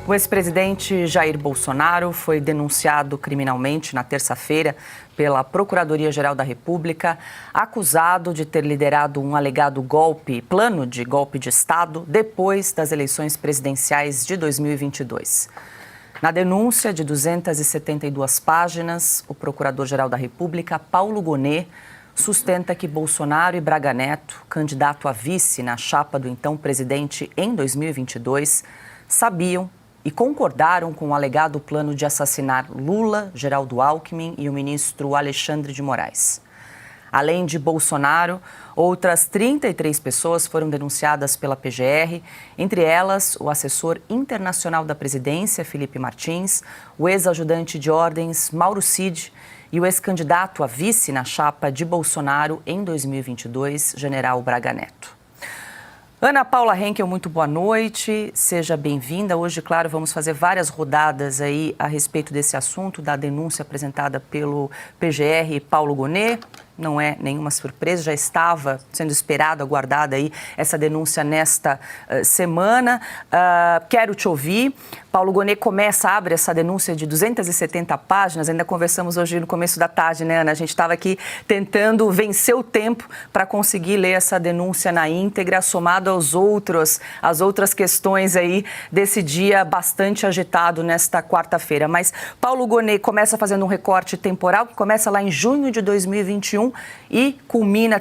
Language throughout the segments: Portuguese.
O ex-presidente Jair Bolsonaro foi denunciado criminalmente na terça-feira pela Procuradoria-Geral da República, acusado de ter liderado um alegado plano de golpe de Estado depois das eleições presidenciais de 2022. Na denúncia de 272 páginas, o Procurador-Geral da República, Paulo Gonet, sustenta que Bolsonaro e Braga Neto, candidato a vice na chapa do então presidente em 2022, sabiam e concordaram com o alegado plano de assassinar Lula, Geraldo Alckmin e o ministro Alexandre de Moraes. Além de Bolsonaro, outras 33 pessoas foram denunciadas pela PGR, entre elas o assessor internacional da presidência, Felipe Martins, o ex-ajudante de ordens, Mauro Cid, e o ex-candidato a vice na chapa de Bolsonaro em 2022, general Braga Neto. Ana Paula Henkel, muito boa noite, seja bem-vinda. Hoje, claro, vamos fazer várias rodadas aí a respeito desse assunto, da denúncia apresentada pelo PGR Paulo Gonet. Não é nenhuma surpresa, já estava sendo esperado, aguardada aí essa denúncia nesta semana. Quero te ouvir. Paulo Gonet abre essa denúncia de 270 páginas, ainda conversamos hoje no começo da tarde, né, Ana? A gente estava aqui tentando vencer o tempo para conseguir ler essa denúncia na íntegra, somado às outras questões aí desse dia bastante agitado nesta quarta-feira. Mas Paulo Gonet começa fazendo um recorte temporal, que começa lá em junho de 2021 e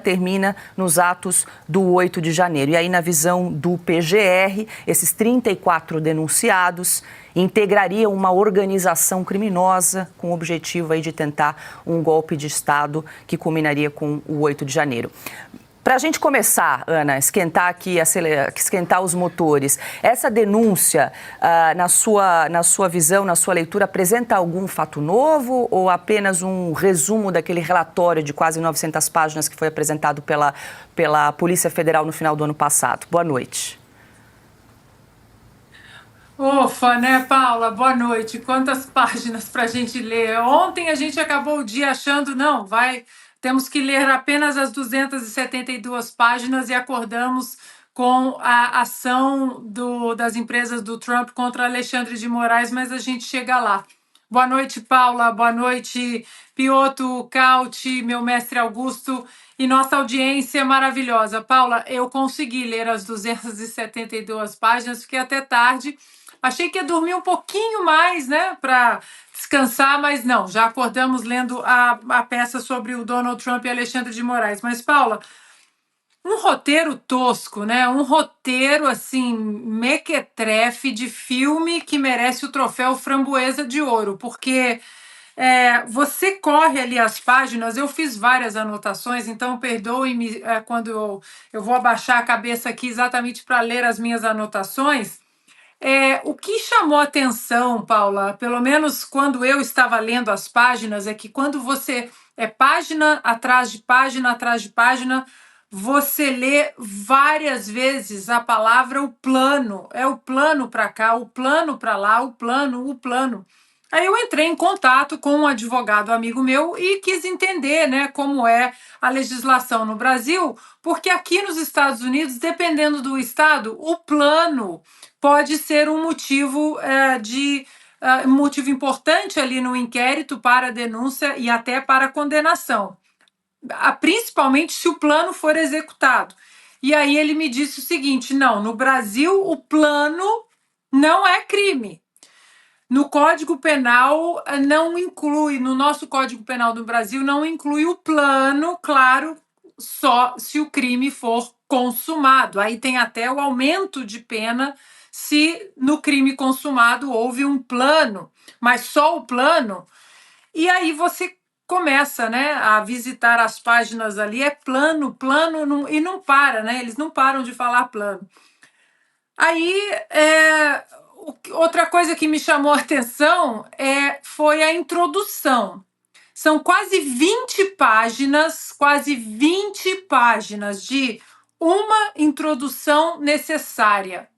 termina nos atos do 8 de janeiro. E aí, na visão do PGR, esses 34 denunciados integrariam uma organização criminosa com o objetivo aí de tentar um golpe de Estado que culminaria com o 8 de janeiro. Para a gente começar, Ana, esquentar os motores, essa denúncia, na sua visão, na sua leitura, apresenta algum fato novo ou apenas um resumo daquele relatório de quase 900 páginas que foi apresentado pela Polícia Federal no final do ano passado? Boa noite. Ufa, né, Paula? Boa noite. Quantas páginas para a gente ler. Ontem a gente acabou o dia achando, temos que ler apenas as 272 páginas e acordamos com a ação das empresas do Trump contra Alexandre de Moraes, mas a gente chega lá. Boa noite, Paula. Boa noite, Pioto, Cauti, meu mestre Augusto e nossa audiência maravilhosa. Paula, eu consegui ler as 272 páginas, fiquei até tarde. Achei que ia dormir um pouquinho mais, né, para descansar, mas não, já acordamos lendo a peça sobre o Donald Trump e Alexandre de Moraes. Mas, Paula, um roteiro tosco, né? Um roteiro, assim, mequetrefe de filme que merece o troféu Framboesa de Ouro, porque você corre ali as páginas, eu fiz várias anotações, então perdoe-me quando eu vou abaixar a cabeça aqui exatamente para ler as minhas anotações. O que chamou atenção, Paula, pelo menos quando eu estava lendo as páginas, é que quando você página atrás de página atrás de página, você lê várias vezes a palavra o plano. É o plano para cá, o plano para lá, o plano, o plano. Aí eu entrei em contato com um advogado amigo meu e quis entender, né, como é a legislação no Brasil, porque aqui nos Estados Unidos, dependendo do estado, o plano pode ser um motivo um motivo importante ali no inquérito para a denúncia e até para a condenação, principalmente se o plano for executado. E aí ele me disse o seguinte: não, no Brasil o plano não é crime. No Código Penal não inclui, no nosso Código Penal do Brasil não inclui o plano, claro, só se o crime for consumado. Aí tem até o aumento de pena se no crime consumado houve um plano, mas só o plano. E aí você começa, né, a visitar as páginas ali, plano, plano, e não para, né? Eles não param de falar plano. Aí, outra coisa que me chamou a atenção foi a introdução. São quase 20 páginas de uma introdução necessária.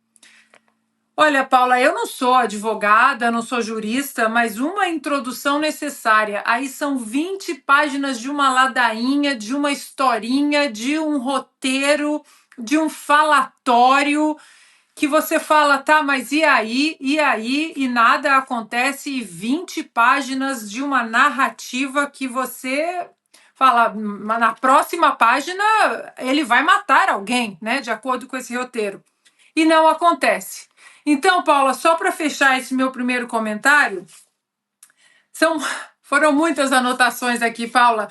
Olha, Paula, eu não sou advogada, não sou jurista, mas uma introdução necessária. Aí são 20 páginas de uma ladainha, de uma historinha, de um roteiro, de um falatório que você fala, tá, mas e aí, e nada acontece, e 20 páginas de uma narrativa que você fala, na próxima página ele vai matar alguém, né, de acordo com esse roteiro. E não acontece. Então, Paula, só para fechar esse meu primeiro comentário, foram muitas anotações aqui, Paula.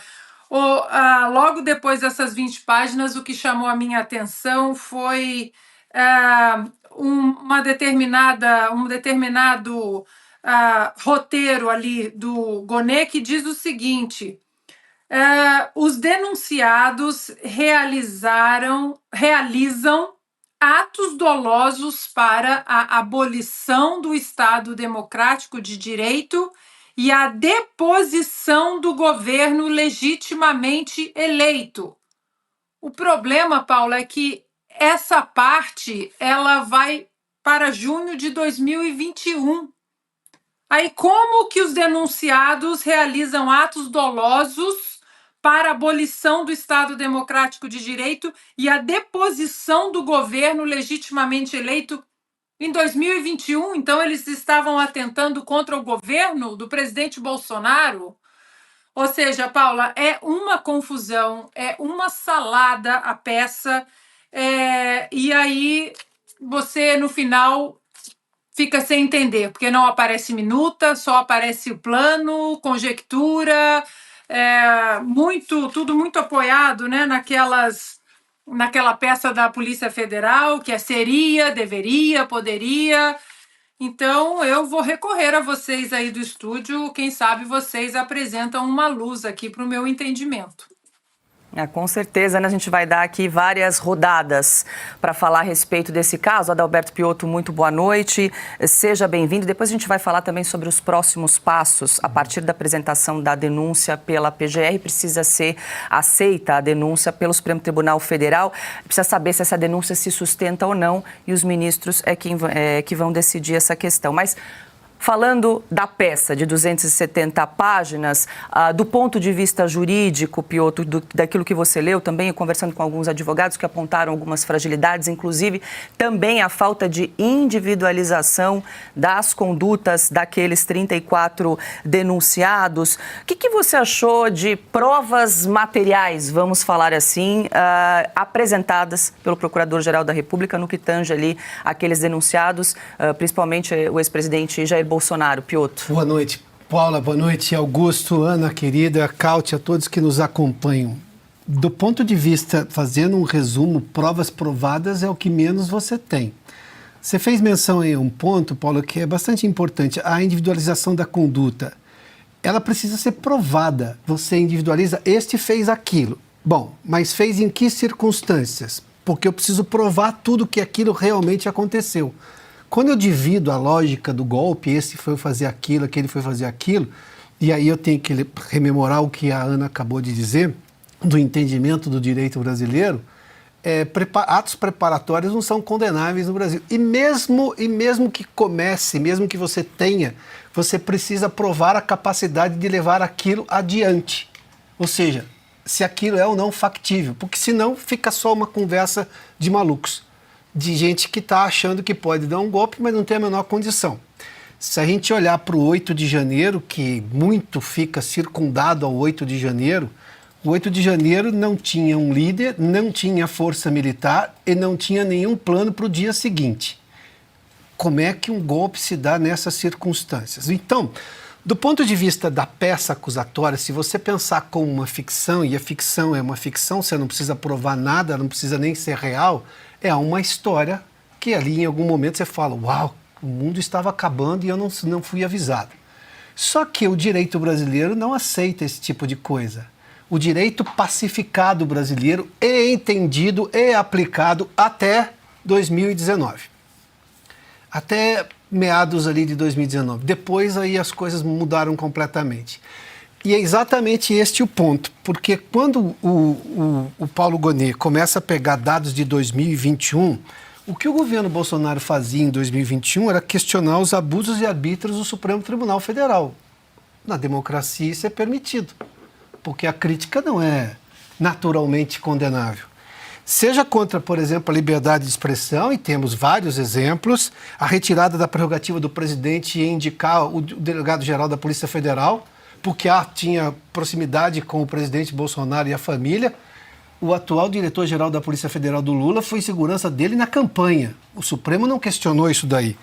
Logo depois dessas 20 páginas, o que chamou a minha atenção foi um determinado roteiro ali do Gonê, que diz o seguinte: os denunciados realizam atos dolosos para a abolição do Estado Democrático de Direito e a deposição do governo legitimamente eleito. O problema, Paula, é que essa parte ela vai para junho de 2021. Aí, como que os denunciados realizam atos dolosos para a abolição do Estado Democrático de Direito e a deposição do governo legitimamente eleito em 2021? Então, eles estavam atentando contra o governo do presidente Bolsonaro? Ou seja, Paula, é uma confusão, é uma salada a peça, e aí você, no final, fica sem entender, porque não aparece minuta, só aparece o plano, conjectura, tudo muito apoiado, né, naquela peça da Polícia Federal, que seria, deveria, poderia. Então, eu vou recorrer a vocês aí do estúdio, quem sabe vocês apresentam uma luz aqui para o meu entendimento. Com certeza, né? A gente vai dar aqui várias rodadas para falar a respeito desse caso. Adalberto Piotto, muito boa noite, seja bem-vindo. Depois a gente vai falar também sobre os próximos passos. A partir da apresentação da denúncia pela PGR, precisa ser aceita a denúncia pelo Supremo Tribunal Federal. Precisa saber se essa denúncia se sustenta ou não, e os ministros que vão decidir essa questão. Mas falando da peça de 270 páginas, do ponto de vista jurídico, Piotto, daquilo que você leu, também conversando com alguns advogados que apontaram algumas fragilidades, inclusive também a falta de individualização das condutas daqueles 34 denunciados. O que você achou de provas materiais, vamos falar assim, apresentadas pelo Procurador-Geral da República no que tange ali aqueles denunciados, principalmente o ex-presidente Jair Bolsonaro? Piotto. Boa noite, Paula. Boa noite, Augusto, Ana, querida, Cáutia, todos que nos acompanham. Do ponto de vista, fazendo um resumo, provas provadas é o que menos você tem. Você fez menção em um ponto, Paula, que é bastante importante, a individualização da conduta. Ela precisa ser provada. Você individualiza, este fez aquilo. Bom, mas fez em que circunstâncias? Porque eu preciso provar tudo que aquilo realmente aconteceu. Quando eu divido a lógica do golpe, esse foi fazer aquilo, aquele foi fazer aquilo, e aí eu tenho que rememorar o que a Ana acabou de dizer, do entendimento do direito brasileiro, atos preparatórios não são condenáveis no Brasil. E mesmo que comece, mesmo que você tenha, você precisa provar a capacidade de levar aquilo adiante. Ou seja, se aquilo é ou não factível, porque senão fica só uma conversa de malucos, de gente que está achando que pode dar um golpe, mas não tem a menor condição. Se a gente olhar para o 8 de janeiro, que muito fica circundado ao 8 de janeiro, o 8 de janeiro não tinha um líder, não tinha força militar e não tinha nenhum plano para o dia seguinte. Como é que um golpe se dá nessas circunstâncias? Então, do ponto de vista da peça acusatória, se você pensar como uma ficção, e a ficção é uma ficção, você não precisa provar nada, não precisa nem ser real, é uma história que ali em algum momento você fala, uau, o mundo estava acabando e eu não fui avisado. Só que o direito brasileiro não aceita esse tipo de coisa. O direito pacificado brasileiro é entendido e aplicado até 2019. Até meados ali de 2019. Depois aí as coisas mudaram completamente. E é exatamente este o ponto, porque quando o Paulo Gonê começa a pegar dados de 2021, o que o governo Bolsonaro fazia em 2021 era questionar os abusos e arbítrios do Supremo Tribunal Federal. Na democracia isso é permitido, porque a crítica não é naturalmente condenável. Seja contra, por exemplo, a liberdade de expressão, e temos vários exemplos, a retirada da prerrogativa do presidente em indicar o delegado-geral da Polícia Federal, porque tinha proximidade com o presidente Bolsonaro e a família. O atual diretor-geral da Polícia Federal do Lula foi segurança dele na campanha. O Supremo não questionou isso daí.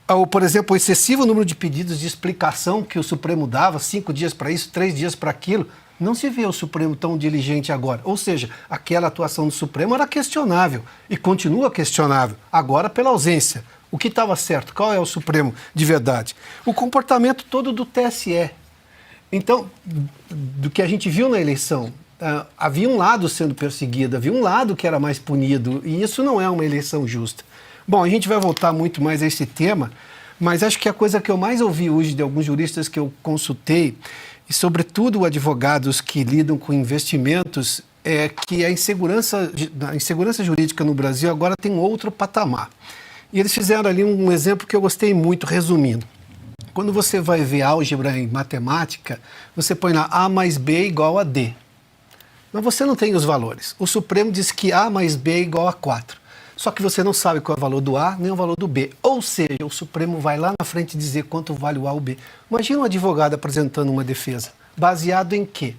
Ou, por exemplo, o excessivo número de pedidos de explicação que o Supremo dava, 5 dias para isso, 3 dias para aquilo, não se vê o Supremo tão diligente agora. Ou seja, aquela atuação do Supremo era questionável e continua questionável, agora pela ausência. O que estava certo? Qual é o Supremo de verdade? O comportamento todo do TSE. Então, do que a gente viu na eleição, havia um lado sendo perseguido, havia um lado que era mais punido, e isso não é uma eleição justa. Bom, a gente vai voltar muito mais a esse tema, mas acho que a coisa que eu mais ouvi hoje de alguns juristas que eu consultei, e sobretudo advogados que lidam com investimentos, é que a insegurança jurídica no Brasil agora tem outro patamar. E eles fizeram ali um exemplo que eu gostei muito, resumindo. Quando você vai ver álgebra em matemática, você põe lá A mais B igual a D. Mas você não tem os valores. O Supremo diz que A mais B é igual a 4. Só que você não sabe qual é o valor do A nem o valor do B. Ou seja, o Supremo vai lá na frente dizer quanto vale o A ou o B. Imagina um advogado apresentando uma defesa. Baseado em quê?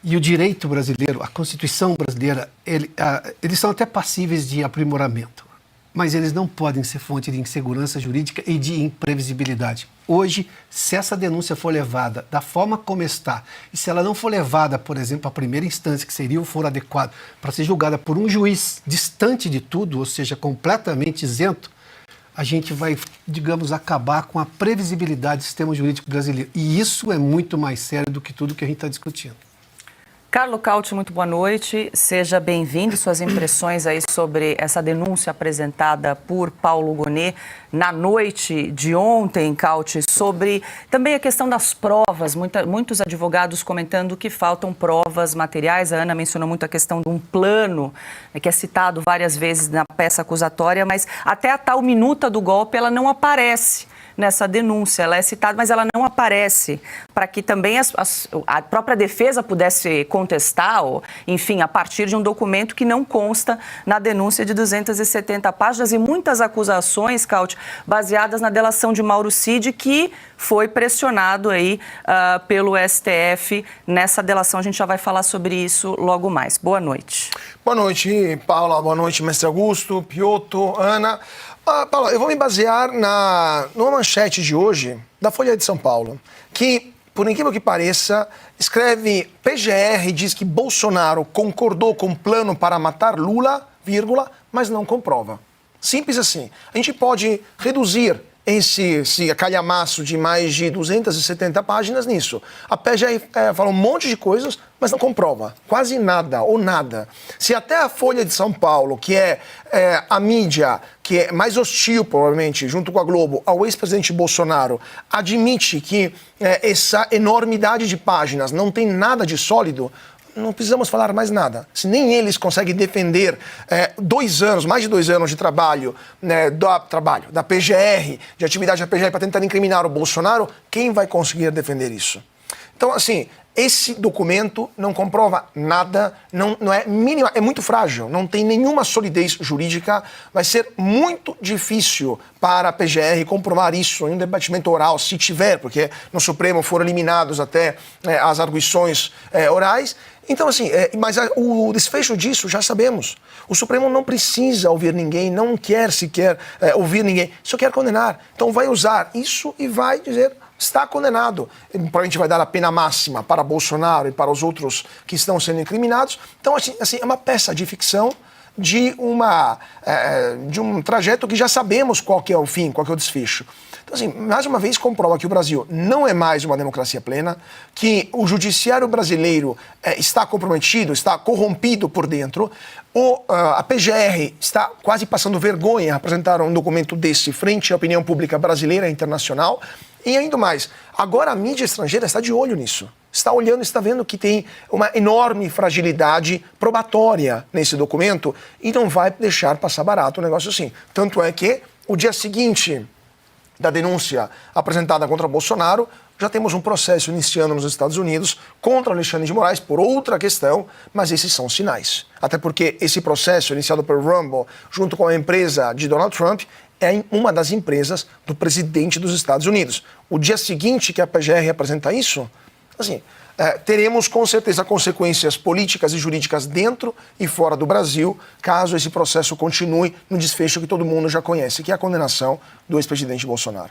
E o direito brasileiro, a Constituição brasileira, eles são até passíveis de aprimoramento. Mas eles não podem ser fonte de insegurança jurídica e de imprevisibilidade. Hoje, se essa denúncia for levada da forma como está, e se ela não for levada, por exemplo, à primeira instância, que seria o foro adequado, para ser julgada por um juiz distante de tudo, ou seja, completamente isento, a gente vai, digamos, acabar com a previsibilidade do sistema jurídico brasileiro. E isso é muito mais sério do que tudo que a gente está discutindo. Carlo Cauty, muito boa noite. Seja bem-vindo. Suas impressões aí sobre essa denúncia apresentada por Paulo Gonet na noite de ontem, Cauty, sobre também a questão das provas. Muitos advogados comentando que faltam provas materiais. A Ana mencionou muito a questão de um plano, que é citado várias vezes na peça acusatória, mas até a tal minuta do golpe ela não aparece nessa denúncia. Ela é citada, mas ela não aparece, para que também a própria defesa pudesse contestar, ou, enfim, a partir de um documento que não consta na denúncia de 270 páginas e muitas acusações, Cauty, baseadas na delação de Mauro Cid, que foi pressionado aí pelo STF nessa delação. A gente já vai falar sobre isso logo mais. Boa noite. Boa noite, Paula. Boa noite, mestre Augusto, Piotto, Ana. Paula, eu vou me basear numa manchete de hoje da Folha de São Paulo, que, por incrível que pareça, escreve: PGR diz que Bolsonaro concordou com o plano para matar Lula, vírgula, mas não comprova. Simples assim. A gente pode reduzir esse calhamaço de mais de 270 páginas nisso. A PGR fala um monte de coisas, mas não comprova. Quase nada ou nada. Se até a Folha de São Paulo, que é a mídia que é mais hostil, provavelmente, junto com a Globo, ao ex-presidente Bolsonaro, admite que essa enormidade de páginas não tem nada de sólido, não precisamos falar mais nada. Se nem eles conseguem defender 2 anos, mais de 2 anos de trabalho, da PGR, de atividade da PGR para tentar incriminar o Bolsonaro, quem vai conseguir defender isso? Então, assim, esse documento não comprova nada, não é mínima, é muito frágil, não tem nenhuma solidez jurídica, vai ser muito difícil para a PGR comprovar isso em um debatimento oral, se tiver, porque no Supremo foram eliminados até as arguições orais. Então, assim, mas o desfecho disso já sabemos. O Supremo não precisa ouvir ninguém, não quer sequer ouvir ninguém, só quer condenar. Então vai usar isso e vai dizer: está condenado. Provavelmente vai dar a pena máxima para Bolsonaro e para os outros que estão sendo incriminados. Então, assim, é uma peça de ficção de um trajeto que já sabemos qual que é o fim, qual que é o desfecho. Então, assim, mais uma vez comprova que o Brasil não é mais uma democracia plena, que o judiciário brasileiro está comprometido, está corrompido por dentro. A PGR está quase passando vergonha a apresentar um documento desse frente à opinião pública brasileira e internacional. E ainda mais, agora a mídia estrangeira está de olho nisso. Está olhando, está vendo que tem uma enorme fragilidade probatória nesse documento e não vai deixar passar barato o negócio assim. Tanto é que, o dia seguinte da denúncia apresentada contra Bolsonaro, já temos um processo iniciando nos Estados Unidos contra Alexandre de Moraes por outra questão, mas esses são sinais. Até porque esse processo iniciado por Rumble, junto com a empresa de Donald Trump, é uma das empresas do presidente dos Estados Unidos. O dia seguinte que a PGR apresenta isso, assim, teremos com certeza consequências políticas e jurídicas dentro e fora do Brasil, caso esse processo continue no desfecho que todo mundo já conhece, que é a condenação do ex-presidente Bolsonaro.